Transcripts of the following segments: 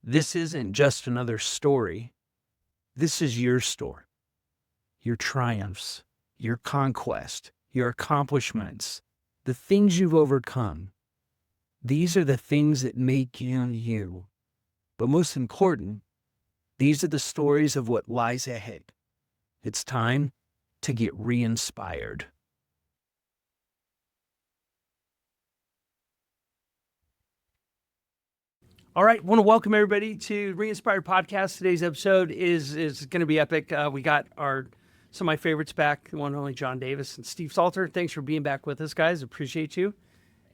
This isn't just another story. This is your story, your triumphs, your conquest, your accomplishments, the things you've overcome. These are the things that make you you. But most important, these are the stories of what lies ahead. It's time to get re-inspired. All right, want to welcome everybody to Reinspired Podcast. Today's episode is going to be epic. We got some of my favorites back, the one and only John Davis and Steve Salter. Thanks for being back with us, guys. Appreciate you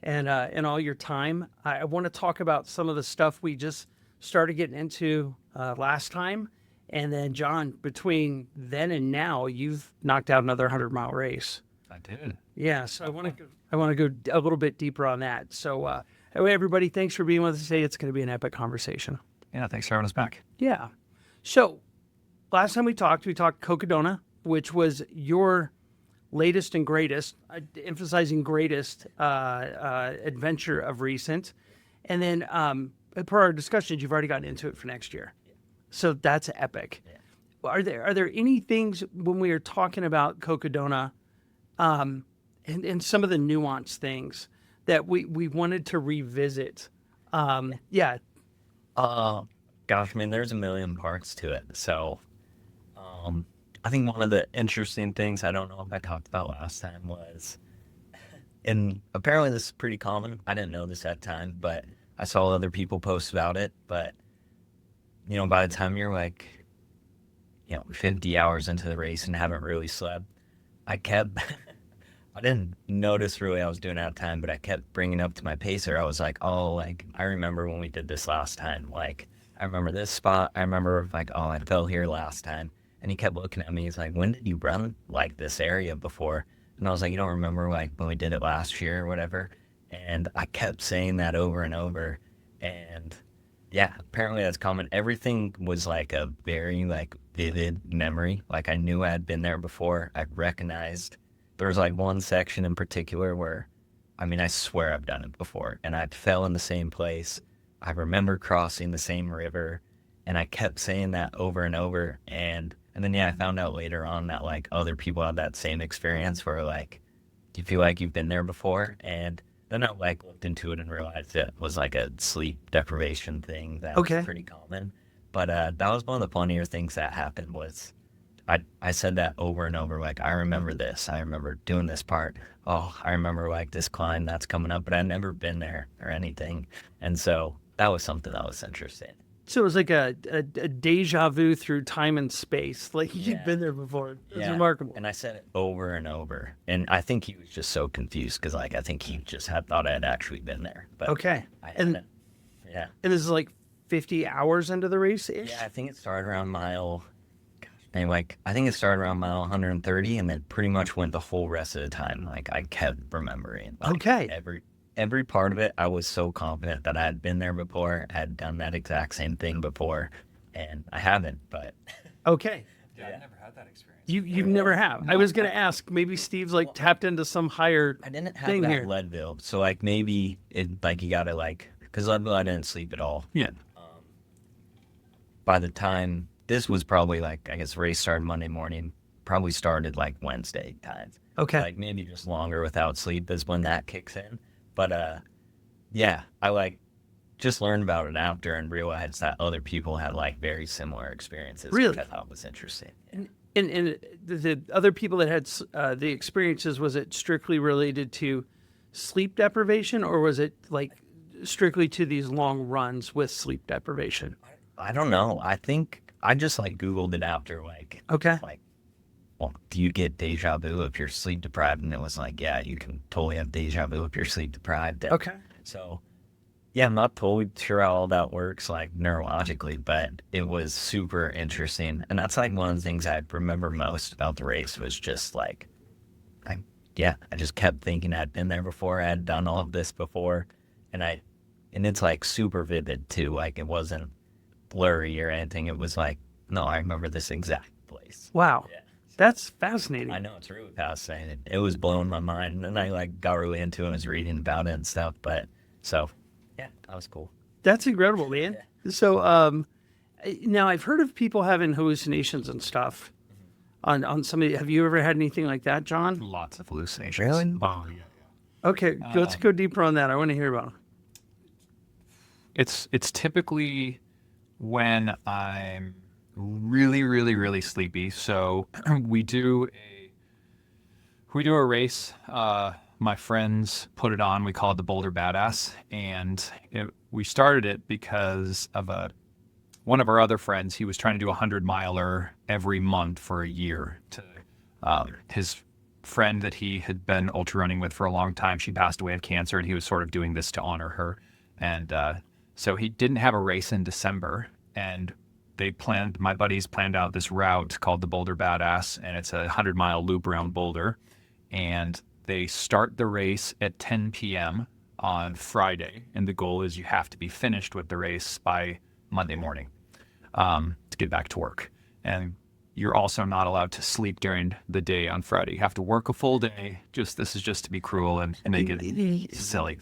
and all your time. I want to talk about some of the stuff we just started getting into last time. And then, John, between then and now, you've knocked out another 100-mile race. I did. Yeah, so I want to go a little bit deeper on that. So anyway, everybody, thanks for being with us today. It's going to be an epic conversation. Yeah, thanks for having us back. Yeah. So last time we talked Cocodona, which was your latest and greatest, emphasizing greatest adventure of recent. And then per our discussions, you've already gotten into it for next year. So that's epic. Yeah. Are there any things when we are talking about Cocodona and some of the nuanced things that we wanted to revisit? Yeah. Gosh, I mean, there's a million parts to it. So I think one of the interesting things, I don't know if I talked about last time, was, and apparently this is pretty common. I didn't know this at the time, but I saw other people post about it. But, you know, by the time you're 50 hours into the race and haven't really slept, I didn't notice really I was doing it at the time, but I kept bringing up to my pacer. I was like, I remember when we did this last time. I remember this spot. I remember I fell here last time. And he kept looking at me. He's like, when did you run this area before? And I was like, you don't remember when we did it last year or whatever? And I kept saying that over and over. And yeah, apparently that's common. Everything was a very vivid memory. I knew I had been there before. I recognized. There was one section in particular where, I swear I've done it before. And I fell in the same place. I remember crossing the same river. And I kept saying that over and over. And then, I found out later on that, other people had that same experience where, you feel like you've been there before. And then I, looked into it and realized it was, a sleep deprivation thing that was pretty common. But that was one of the funnier things that happened was I said that over and over, I remember this. I remember doing this part. Oh, I remember, this climb that's coming up, but I'd never been there or anything. And so that was something that was interesting. So it was like a déjà vu through time and space. You'd been there before. It's remarkable. And I said it over and over. And I think he was just so confused because, I think he just had thought I had actually been there. But okay. And this is 50 hours into the race? Yeah, I think it started around mile... Anyway, I think it started around mile 130 and then pretty much went the whole rest of the time. I kept remembering. Every part of it, I was so confident that I had been there before, had done that exact same thing before, and I haven't, but... Okay. Yeah, I've never had that experience. You never have. No, I was going to ask, maybe Steve's tapped into some higher I didn't have thing that here. Leadville, so maybe it, you gotta because Leadville I didn't sleep at all. Yeah. By the time, this was probably I guess race started Monday morning, probably started Wednesday time. Okay. Maybe just longer without sleep is when that kicks in. But, yeah, I, just learned about it after and realized that other people had, very similar experiences. Really? Which I thought was interesting. Yeah. And the other people that had the experiences, was it strictly related to sleep deprivation, or was it, strictly to these long runs with sleep deprivation? I don't know. I think I just, Googled it after, okay. Well, do you get deja vu if you're sleep deprived? And it was yeah, you can totally have deja vu if you're sleep deprived. And okay. So, yeah, I'm not totally sure how all that works, neurologically, but it was super interesting. And that's, one of the things I remember most about the race was just, I just kept thinking I'd been there before. I had done all of this before. And it's, super vivid, too. It wasn't blurry or anything. It was, no, I remember this exact place. Wow. Yeah. That's fascinating. I know, it's really fascinating. It was blowing my mind, and then I got really into it and was reading about it and stuff. But so, yeah, that was cool. That's incredible, man. So, now I've heard of people having hallucinations and stuff on somebody. Have you ever had anything like that, John? Lots of hallucinations. Really? Oh, yeah. Okay, let's go deeper on that. I want to hear about it. It's typically when I'm really, really, really sleepy. So we do a race. My friends put it on. We call it the Boulder Badass, and we started it because of one of our other friends. He was trying to do a 100-miler every month for a year. His friend that he had been ultra running with for a long time, she passed away of cancer, and he was sort of doing this to honor her. And so he didn't have a race in December, and my buddies planned out this route called the Boulder Badass, and it's a 100-mile loop around Boulder. And they start the race at 10 p.m. on Friday, and the goal is you have to be finished with the race by Monday morning to get back to work. And you're also not allowed to sleep during the day on Friday. You have to work a full day. This is just to be cruel and make it silly.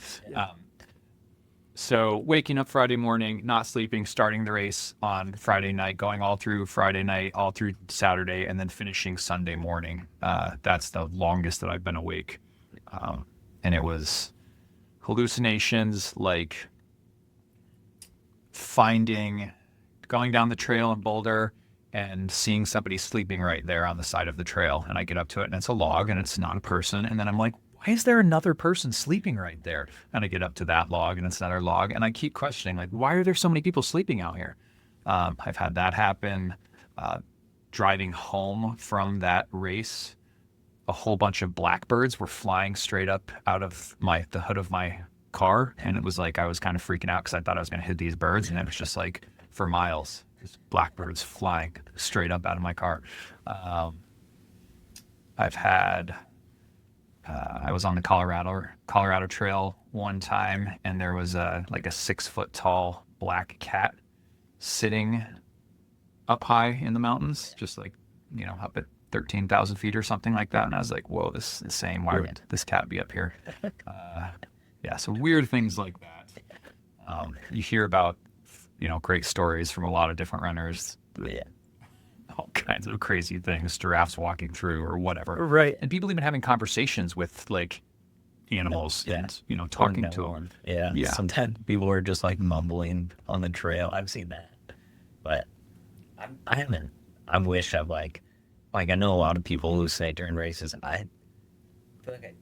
So waking up Friday morning, not sleeping, starting the race on Friday night, going all through Friday night, all through Saturday, and then finishing Sunday morning. That's the longest that I've been awake. And it was hallucinations like going down the trail in Boulder and seeing somebody sleeping right there on the side of the trail. And I get up to it and it's a log and it's not a person. And then I'm like, why is there another person sleeping right there? And I get up to that log and it's another log. And I keep questioning, like, why are there so many people sleeping out here? I've had that happen. Driving home from that race, a whole bunch of blackbirds were flying straight up out of the hood of my car. And it was like, I was kind of freaking out because I thought I was going to hit these birds. And it was just like for miles, just blackbirds flying straight up out of my car. I've had... I was on the Colorado Trail one time, and there was a 6-foot tall black cat sitting up high in the mountains, just like, up at 13,000 feet or something like that. And I was like, whoa, this is insane. Why would this cat be up here? So weird things like that. You hear about, great stories from a lot of different runners. Yeah. All kinds of crazy things, giraffes walking through or whatever. Right. And people even having conversations with like animals and, talking to them. Yeah. Sometimes people are just like mumbling on the trail. I've seen that. But I haven't. I wish I've like I know a lot of people who say during races, I feel like I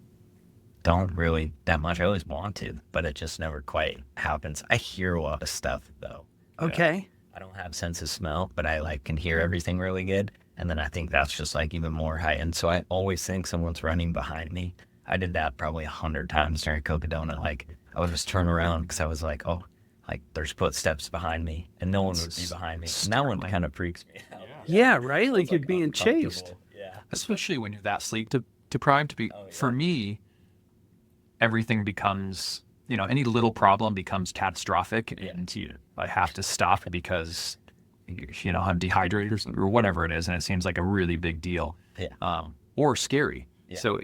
don't really that much. I always want to, but it just never quite happens. I hear a lot of stuff though. Okay. I don't have sense of smell, but I can hear everything really good. And then I think that's just even more heightened. So I always think someone's running behind me. I did that probably 100 times during Cocodona. I would just turn around because I was like, oh, there's footsteps behind me and no one would be behind me. And that one kind of freaks me out. Yeah, right? Like you're being chased. Yeah. Especially when you're that sleep deprived. For me, everything becomes, any little problem becomes catastrophic and I have to stop because, I'm dehydrated or whatever it is. And it seems like a really big deal or scary. Yeah. So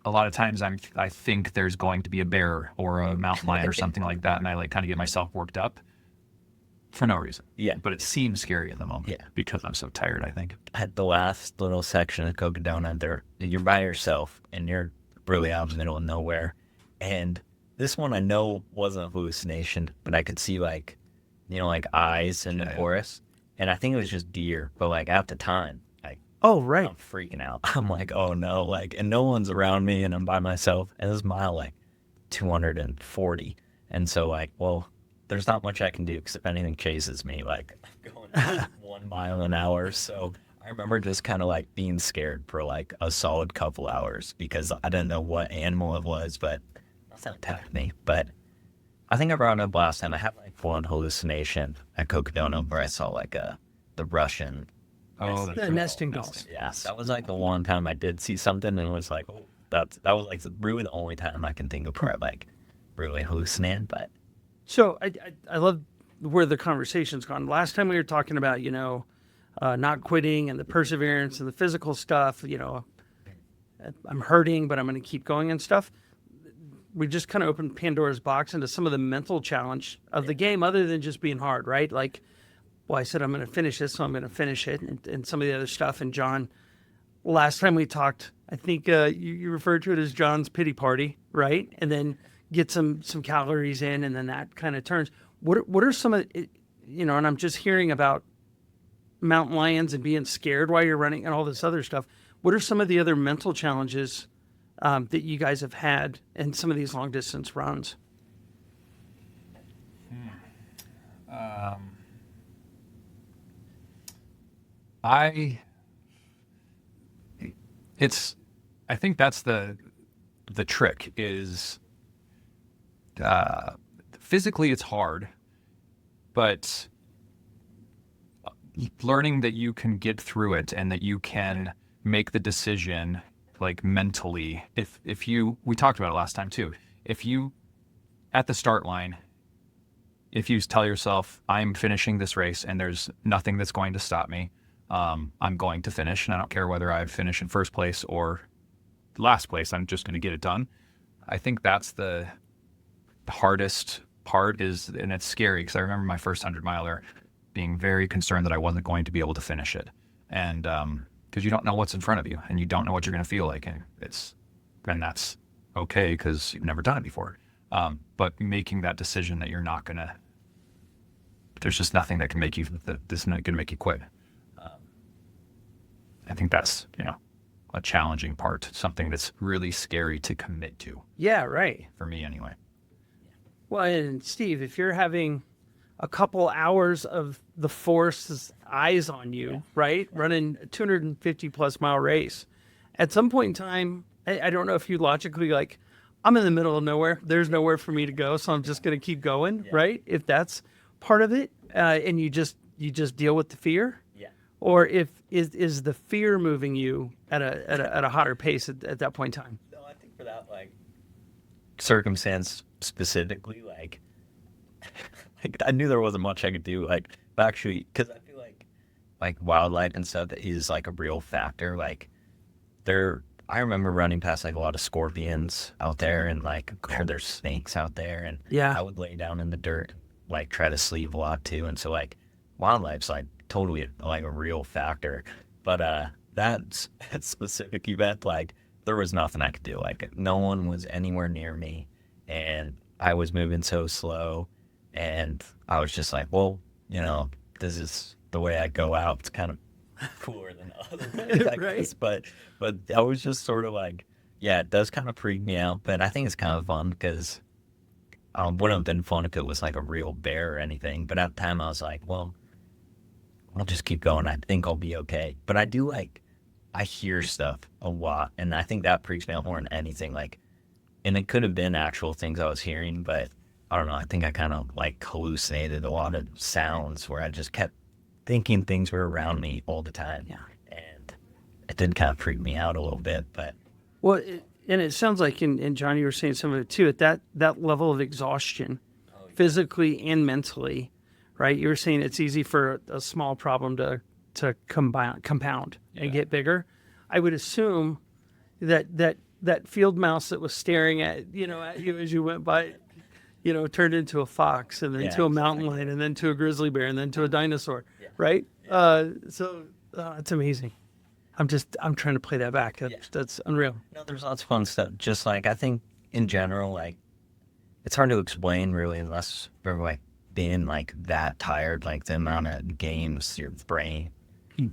a lot of times I think there's going to be a bear or a mountain lion or something like that. And I kind of get myself worked up for no reason. Yeah. But it seems scary in the moment because I'm so tired, I think. At the last little section of Cocodona, you're by yourself and you're really out in the middle of nowhere. And this one I know wasn't a hallucination, but I could see eyes in the forest. And I think it was just deer. But at the time, oh, right. I'm freaking out. I'm like, oh no, and no one's around me and I'm by myself. And this mile 240. And so well, there's not much I can do because if anything chases me, I'm going 1 mile an hour. So I remember just kind of being scared for a solid couple hours because I didn't know what animal it was, but nothing attacked me. But I think I brought it up last time. I had one hallucination at Cocodona where I saw the Russian. Oh, the nesting dolls. Yeah, that was the one time I did see something and it was that was really the only time I can think of where I really hallucinated. But so I love where the conversation's gone. Last time we were talking about not quitting and the perseverance and the physical stuff. I'm hurting, but I'm going to keep going and stuff. we just kind of opened Pandora's box into some of the mental challenge of the game, other than just being hard, right? Like, well, I said I'm going to finish this, so I'm going to finish it, and some of the other stuff. And John, last time we talked, I think you referred to it as John's pity party, right? And then get some calories in, and then that kind of turns. What are some of it, and I'm just hearing about mountain lions and being scared while you're running and all this other stuff. What are some of the other mental challenges that you guys have had in some of these long distance runs? I think that's the trick is, physically it's hard, but learning that you can get through it and that you can make the decision, like, mentally. We talked about it last time too. If you, at the start line, if you tell yourself, I'm finishing this race and there's nothing that's going to stop me, I'm going to finish, and I don't care whether I finish in first place or last place, I'm just going to get it done. I think that's the hardest part and it's scary, because I remember my first 100-miler being very concerned that I wasn't going to be able to finish it. And because you don't know what's in front of you and you don't know what you're going to feel like. And that's okay, because you've never done it before. But making that decision that you're not going to, there's just nothing that can make you, this is not going to make you quit. I think that's, a challenging part, something that's really scary to commit to. Yeah, right. For me anyway. Well, and Steve, if you're having a couple hours of the force's eyes on you, right? Running a 250 plus mile race. At some point in time, I don't know if you logically like, I'm in the middle of nowhere. There's nowhere for me to go. So I'm just going to keep going, right? If that's part of it, and you just deal with the fear. Yeah. Or is the fear moving you at a hotter pace at that point in time? No, I think for that, like, circumstance specifically, like I knew there wasn't much I could do, like, but actually, because I feel like wildlife and stuff is like a real factor. Like, I remember running past like a lot of scorpions out there, and like there's snakes out there, and I would lay down in the dirt, like try to sleep a lot too. And so like wildlife's like totally like a real factor. But that specific event, like, there was nothing I could do. Like, no one was anywhere near me, and I was moving so slow, and I was just like, well, this is the way I go out. It's kind of cooler than other ways, I guess. But I was just sort of like, yeah, it does kind of freak me out, but I think it's kind of fun, because wouldn't have been fun if it was like a real bear or anything. But at the time I was like, well, I'll just keep going. I think I'll be okay. But I hear stuff a lot, and I think that freaks me out more than anything. Like, and it could have been actual things I was hearing, but I don't know. I think I kind of like hallucinated a lot of sounds where I just kept thinking things were around me all the time. Yeah. And it did kind of freak me out a little bit, but. Well, and it sounds like, and John, you were saying some of it too, at that level of exhaustion, physically and mentally, right? You were saying it's easy for a small problem to compound and get bigger. I would assume that field mouse that was staring at you as you went by, turned into a fox, and then to a mountain lion, and then to a grizzly bear, and then to a dinosaur, right? Yeah. So it's amazing. I'm trying to play that back. That's unreal. No, there's lots of fun stuff. Just like, I think in general, like, it's hard to explain really unless you're like being like that tired, like the amount of games your brain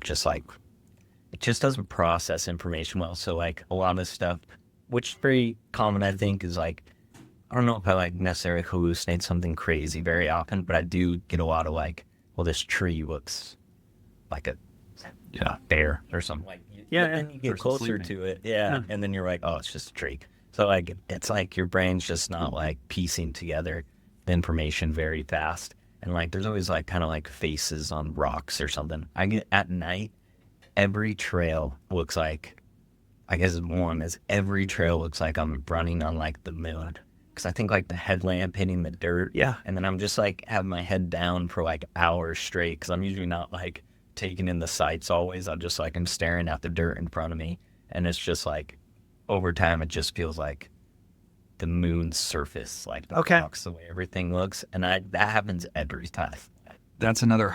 just like, it just doesn't process information well. So like a lot of stuff, which is very common, I think, is like, I don't know if I like necessarily hallucinate something crazy very often, but I do get a lot of like, well, this tree looks like a bear or something. Like, and you get closer to it, and then you're like, oh, it's just a tree. So like, it's like your brain's just not like piecing together the information very fast. And like, there's always like kind of like faces on rocks or something. I get at night, every trail looks like, I guess one is every trail looks like I'm running on like the moon. Because I think like the headlamp hitting the dirt. Yeah. And then I'm just like having my head down for like hours straight, because I'm usually not like taking in the sights always. I'm just like, I'm staring at the dirt in front of me. And it's just like, over time, it just feels like the moon's surface, like the Okay. rocks, the way everything looks. And that happens every time. That's another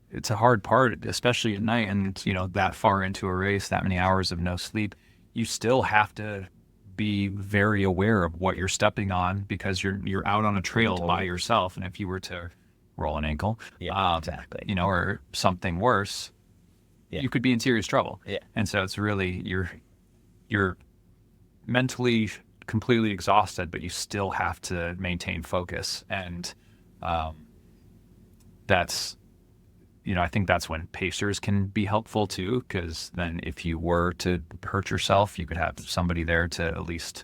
it's a hard part, especially at night, and that far into a race, that many hours of no sleep, you still have to be very aware of what you're stepping on, because you're out on a trail by yourself, and if you were to roll an ankle, Exactly. or something worse, Yeah. you could be in serious trouble. Yeah. And so it's really you're mentally completely exhausted, but you still have to maintain focus, and that's I think that's when pacers can be helpful too, because then if you were to hurt yourself, you could have somebody there to at least,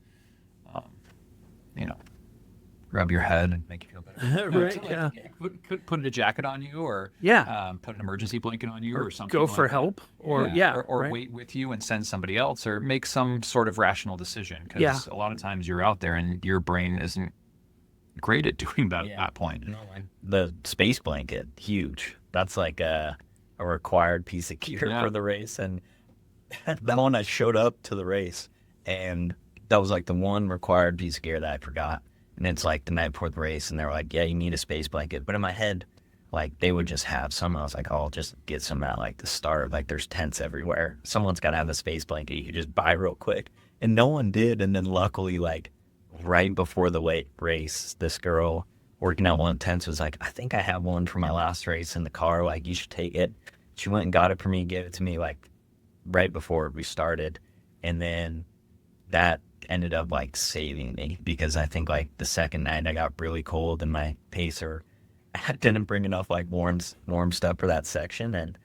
rub your head and make you feel better. Right, yeah. Put a jacket on you, or put an emergency blanket on you, or something. Go for like that. help, or or right? wait with you and send somebody else, or make some sort of rational decision, because a lot of times you're out there and your brain isn't great at doing that at that point. No, the space blanket, huge. That's like a required piece of gear for the race. And that one, I showed up to the race, and that was like the one required piece of gear that I forgot. And it's like the night before the race, and they were like, yeah, you need a space blanket. But in my head, like, they would just have some. I was like, oh, I'll just get some at like the start. Like, there's tents everywhere. Someone's got to have a space blanket you can just buy real quick. And no one did. And then luckily, like, right before the race, this girl working at one of the tents was like, I think I have one for my last race in the car. Like, you should take it. She went and got it for me, gave it to me, like, right before we started. And then that ended up, like, saving me, because I think, like, the second night I got really cold, and my pacer didn't bring enough, like, warm stuff for that section. And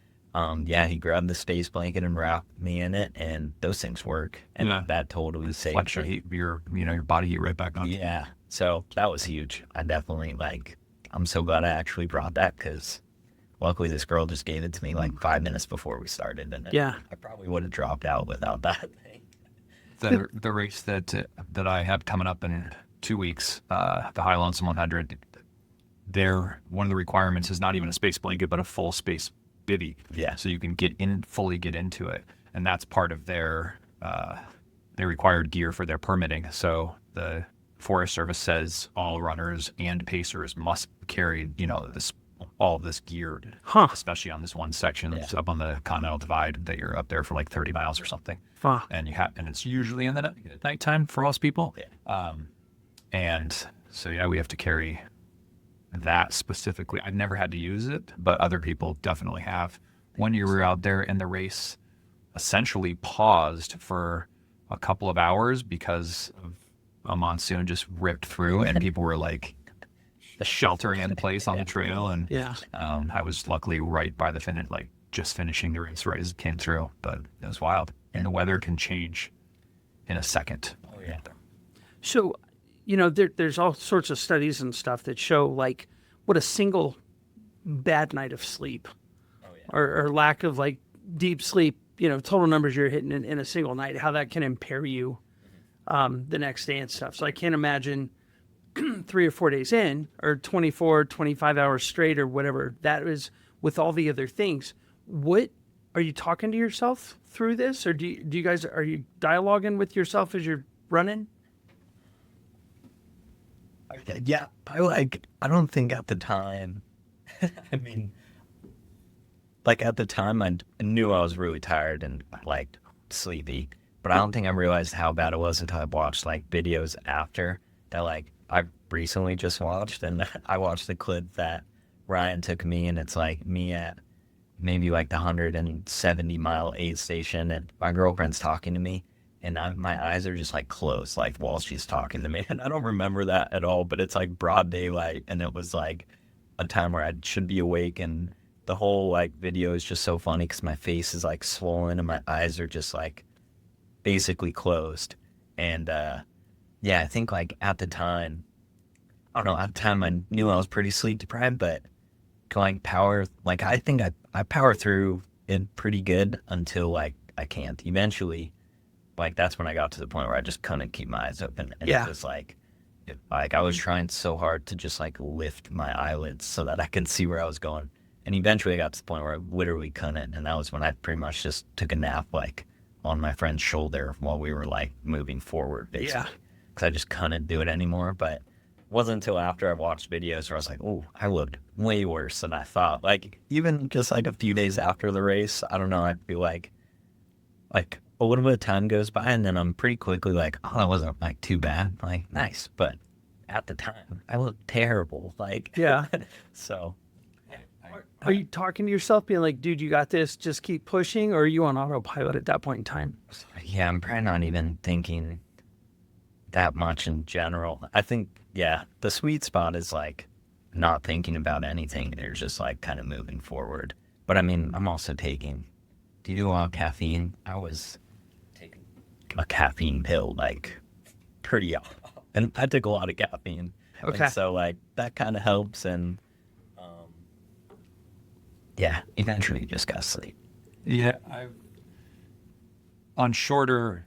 he grabbed the space blanket and wrapped me in it, and those things work. And that totally saved Flex your body heat right back on. Yeah. So that was huge. I definitely, I'm so glad I actually brought that, because luckily this girl just gave it to me like 5 minutes before we started. And I probably would have dropped out without that thing. The race that I have coming up in 2 weeks, the High Lonesome 100, one of the requirements is not even a space blanket, but a full space bivvy. Yeah. So you can fully get into it. And that's part of their required gear for their permitting. So the Forest Service says all runners and pacers must carry, all of this gear, especially on this one section that's up on the Continental Divide, that you're up there for like 30 miles or something. And and it's usually in the nighttime for most people. Yeah. And so, we have to carry that specifically. I've never had to use it, but other people definitely have. One year we were out there, and the race essentially paused for a couple of hours because of a monsoon just ripped through, and people were like sheltering in place on the trail. And I was luckily right by the finish, like just finishing the race right as it came through. But it was wild, and the weather can change in a second. Oh yeah. So, there's all sorts of studies and stuff that show like what a single bad night of sleep or lack of like deep sleep, total numbers you're hitting in a single night, how that can impair you the next day and stuff. So I can't imagine 3 or 4 days in, or 24, 25 hours straight, or whatever that is, with all the other things. What are you talking to yourself through this, or do you guys, are you dialoguing with yourself as you're running? Yeah, I don't think at the time, I mean, like at the time I knew I was really tired and like sleepy, but I don't think I realized how bad it was until I watched like videos after that, like I recently just watched, and I watched the clip that Ryan took me, and it's like me at maybe like the 170-mile aid station, and my girlfriend's talking to me, and my eyes are just like closed, like while she's talking to me. And I don't remember that at all, but it's like broad daylight, and it was like a time where I should be awake. And the whole like video is just so funny because my face is like swollen and my eyes are just like basically closed. And I think like at the time, I don't know, at the time I knew I was pretty sleep deprived, but like I think I power through it pretty good until like I can't. Eventually, like that's when I got to the point where I just couldn't keep my eyes open. And it was like I was trying so hard to just like lift my eyelids so that I could see where I was going. And eventually I got to the point where I literally couldn't. And that was when I pretty much just took a nap like on my friend's shoulder while we were like moving forward, basically. because I just couldn't do it anymore. But it wasn't until after I watched videos where I was like, oh, I looked way worse than I thought. Like, even just like a few days after the race, I don't know, I feel like a little bit of time goes by and then I'm pretty quickly like, oh, that wasn't like too bad. Like, nice. But at the time, I looked terrible. Like, Yeah. so. Are you talking to yourself, being like, dude, you got this, just keep pushing? Or are you on autopilot at that point in time? Yeah, I'm probably not even thinking that much in general. I think, yeah, the sweet spot is like not thinking about anything. You're just like kind of moving forward. But I mean, I'm also taking, do you do a lot of caffeine? I was taking a caffeine pill, like pretty often. And I took a lot of caffeine. Okay. And so like that kind of helps. And yeah, eventually you just gotta sleep. Yeah, I've on shorter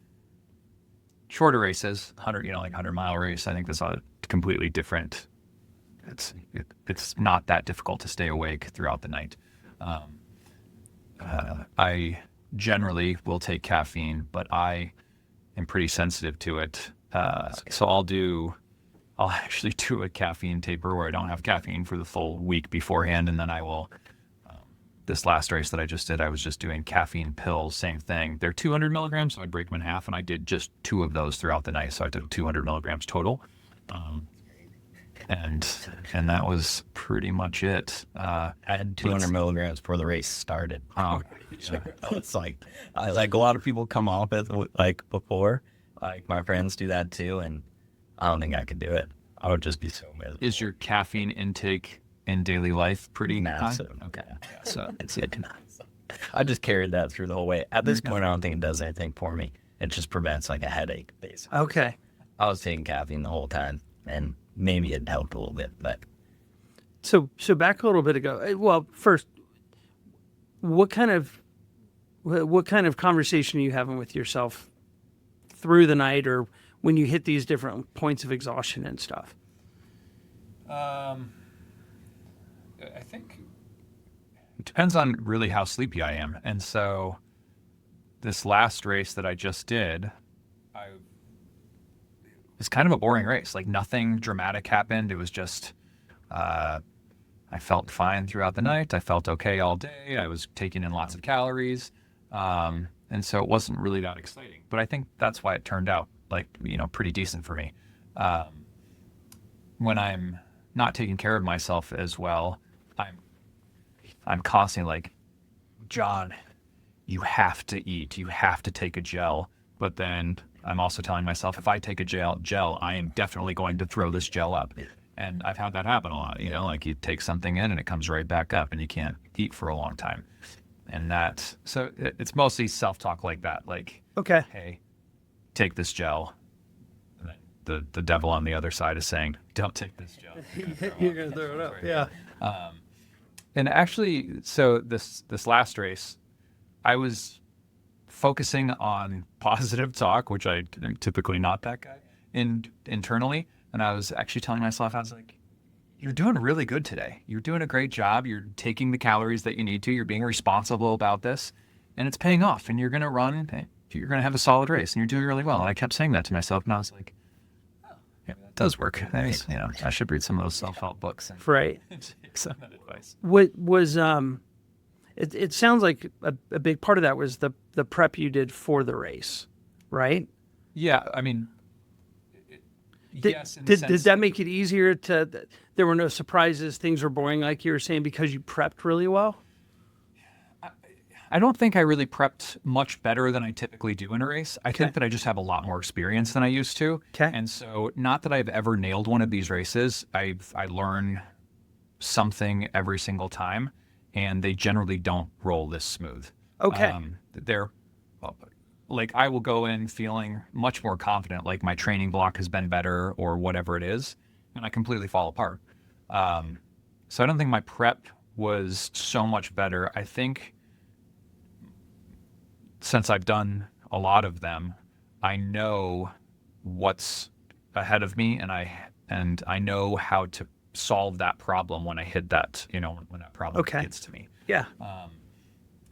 races, 100, like 100-mile race. I think that's a completely different. It's not that difficult to stay awake throughout the night. I generally will take caffeine, but I am pretty sensitive to it. So I'll actually do a caffeine taper where I don't have caffeine for the full week beforehand, and then I will. This last race that I just did, I was just doing caffeine pills, same thing. They're 200 milligrams, so I'd break them in half, and I did just 2 of those throughout the night, so I took 200 milligrams total. And that was pretty much it. I had 200 milligrams before the race started. It's like a lot of people come off it like before. Like my friends do that too, and I don't think I could do it. I would just be so miserable. Is your caffeine intake in daily life pretty massive? high? Okay, so It's I just carried that through the whole way. At this point, I don't think it does anything for me. It just prevents like a headache, basically. Okay. I was taking caffeine the whole time, and maybe it helped a little bit, but So back a little bit ago. Well, first, what kind of conversation are you having with yourself through the night, or when you hit these different points of exhaustion and stuff? I think it depends on really how sleepy I am. And so this last race that I just did, it's kind of a boring race. Like nothing dramatic happened. It was just, I felt fine throughout the night. I felt okay all day. I was taking in lots of calories. And so it wasn't really that exciting, but I think that's why it turned out like, pretty decent for me. When I'm not taking care of myself as well, I'm constantly like, John, you have to eat. You have to take a gel. But then I'm also telling myself, if I take a gel, I am definitely going to throw this gel up. And I've had that happen a lot. Like you take something in and it comes right back up, and you can't eat for a long time. And so it's mostly self-talk like that. Like, Okay. hey, take this gel. The devil on the other side is saying, don't take this gel. You're going to throw it up. Yeah. And actually, so this last race, I was focusing on positive talk, which I'm typically not that guy, internally. And I was actually telling myself, I was like, you're doing really good today. You're doing a great job. You're taking the calories that you need to. You're being responsible about this. And it's paying off. And you're going to run. You're going to have a solid race. And you're doing really well. And I kept saying that to myself. And I was like, yeah, that does work. I should read some of those self-help books and Right. take some of that advice. What was it sounds like a big part of that was the prep you did for the race, right? Yeah, I mean, yes. Did that make it easier there were no surprises, things were boring like you were saying because you prepped really well? I don't think I really prepped much better than I typically do in a race. I think that I just have a lot more experience than I used to. Okay. And so not that I've ever nailed one of these races. I learn something every single time, and they generally don't roll this smooth. Okay. Like I will go in feeling much more confident, like my training block has been better or whatever it is, and I completely fall apart. So I don't think my prep was so much better. I think since I've done a lot of them, I know what's ahead of me, and I know how to solve that problem when I hit that, when that problem gets to me. Yeah.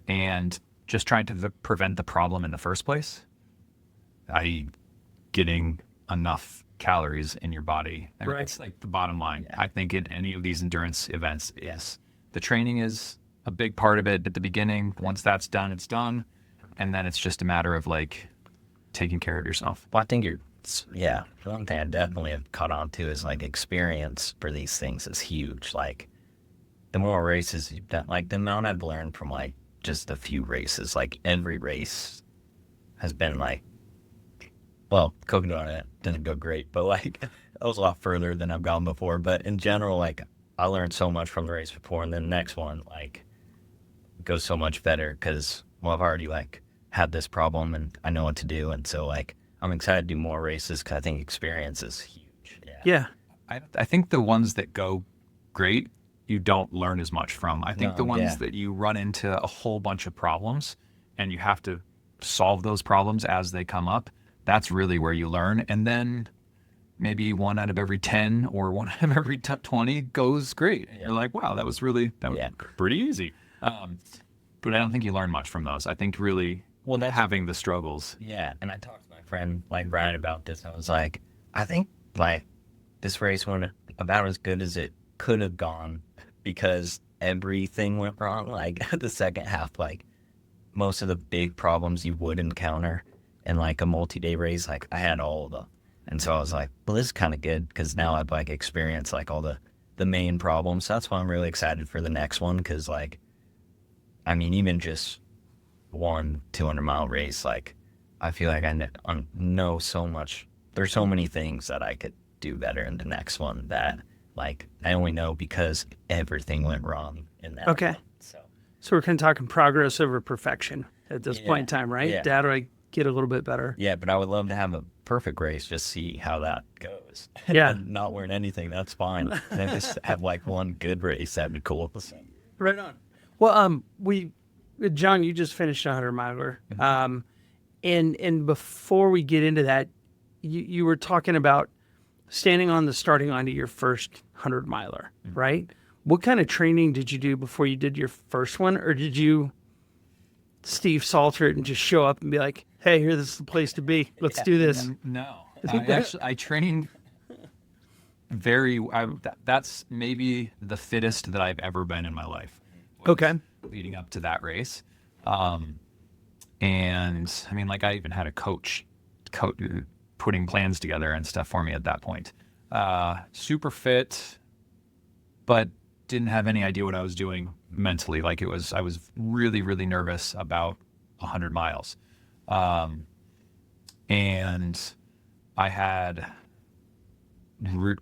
And just trying to prevent the problem in the first place, i.e. getting enough calories in your body. I mean, Right. it's like the bottom line. I think in any of these endurance events is the training is a big part of it at the beginning. Once that's done, it's done. And then it's just a matter of like taking care of yourself. Well, I think the one thing I definitely have caught on to is like experience for these things is huge. Like the more races you've done, like the amount I've learned from like just a few races, like every race has been like, well, Cocodona didn't go great, but like that was a lot further than I've gone before. But in general, like I learned so much from the race before, and then the next one like goes so much better because, well, I've already like had this problem and I know what to do, and so like I'm excited to do more races because I think experience is huge. Yeah. I think the ones that go great, you don't learn as much from. I think the ones that you run into a whole bunch of problems and you have to solve those problems as they come up, that's really where you learn. And then maybe 1 out of every 10 or 1 out of every 20 goes great. You're like, wow, that was pretty easy. But I don't think you learn much from those. I think really having the struggles. Yeah, and I talked to my friend like Brian about this. I was like, I think like this race went about as good as it could have gone because everything went wrong. Like the second half, like most of the big problems you would encounter in like a multi-day race, like I had all of them. And so I was like, well, this is kind of good because now I've like experienced like all the main problems. So that's why I'm really excited for the next one because like, I mean, even just 200-mile race, like I feel like I know so much. There's so many things that I could do better in the next one that like I only know because everything went wrong in that. Okay. one. So we're kind of talking progress over perfection at this point in time, right? Yeah. Data I get a little bit better. Yeah, but I would love to have a perfect race, just see how that goes. Yeah. And not learn anything, that's fine. And then just have like one good race, that'd be cool. Right on. Well, John, you just finished a 100-miler. And before we get into that, you were talking about standing on the starting line of your first 100-miler, right? What kind of training did you do before you did your first one? Or did you Steve Salter it and just show up and be like, hey, here, this is the place to be. Let's do this. No. I trained that's maybe the fittest that I've ever been in my life. Okay. Leading up to that race. And I mean, like I even had a coach putting plans together and stuff for me at that point. Super fit, but didn't have any idea what I was doing mentally. Like I was really, really nervous about 100 miles. And I had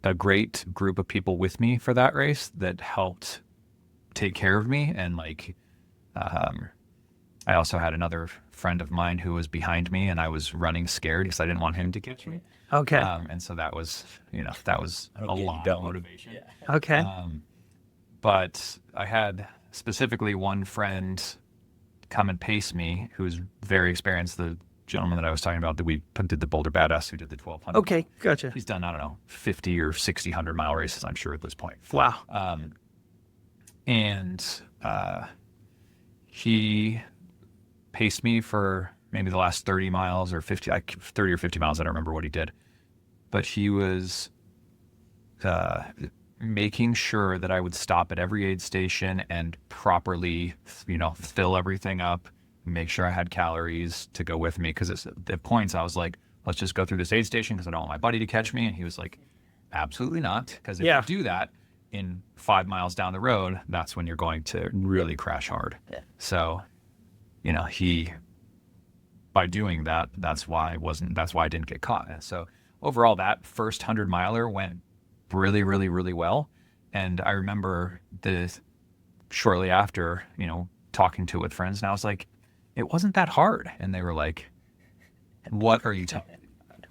a great group of people with me for that race that helped take care of me. And like, I also had another friend of mine who was behind me and I was running scared because I didn't want him to catch me. Okay. And so that was a lot of motivation. Yeah. Okay. But I had specifically one friend come and pace me who's very experienced, the gentleman that I was talking about that we did the Boulder Badass who did the 1200. Okay. Gotcha. He's done, I don't know, 50 or 60 100-mile races, I'm sure at this point. Wow. And he paced me for maybe the last 30 miles or 30 or 50 miles. I don't remember what he did. But he was making sure that I would stop at every aid station and properly, fill everything up, make sure I had calories to go with me. Because at points I was like, let's just go through this aid station because I don't want my buddy to catch me. And he was like, absolutely not. Because if you do that in 5 miles down the road, that's when you're going to really crash hard. Yeah. So, by doing that, that's why I didn't get caught. And so overall, that first 100-miler went really, really, really well. And I remember shortly after, talking to it with friends, and I was like, it wasn't that hard. And they were like, what are you talking about?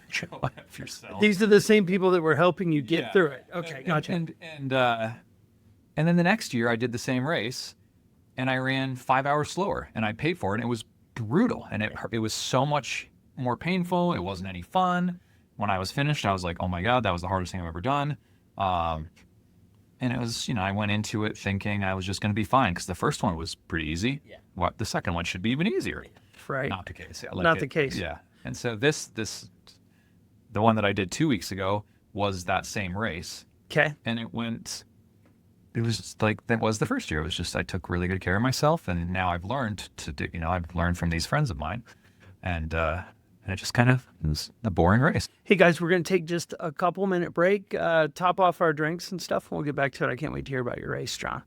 Show up yourself. These are the same people that were helping you get through it. Okay, gotcha. And then the next year I did the same race and I ran 5 hours slower and I paid for it. And it was brutal. And it was so much more painful. It wasn't any fun. When I was finished, I was like, oh my God, that was the hardest thing I've ever done. And it was, I went into it thinking I was just going to be fine because the first one was pretty easy. Yeah. The second one should be even easier. Right. Not the case. Not the case. Yeah. And so this the one that I did 2 weeks ago was that same race. Okay. And it was just like, that was the first year. It was just, I took really good care of myself. And now I've learned to do, I've learned from these friends of mine. And it just kind of was a boring race. Hey guys, we're going to take just a couple minute break, top off our drinks and stuff, and we'll get back to it. I can't wait to hear about your race, John.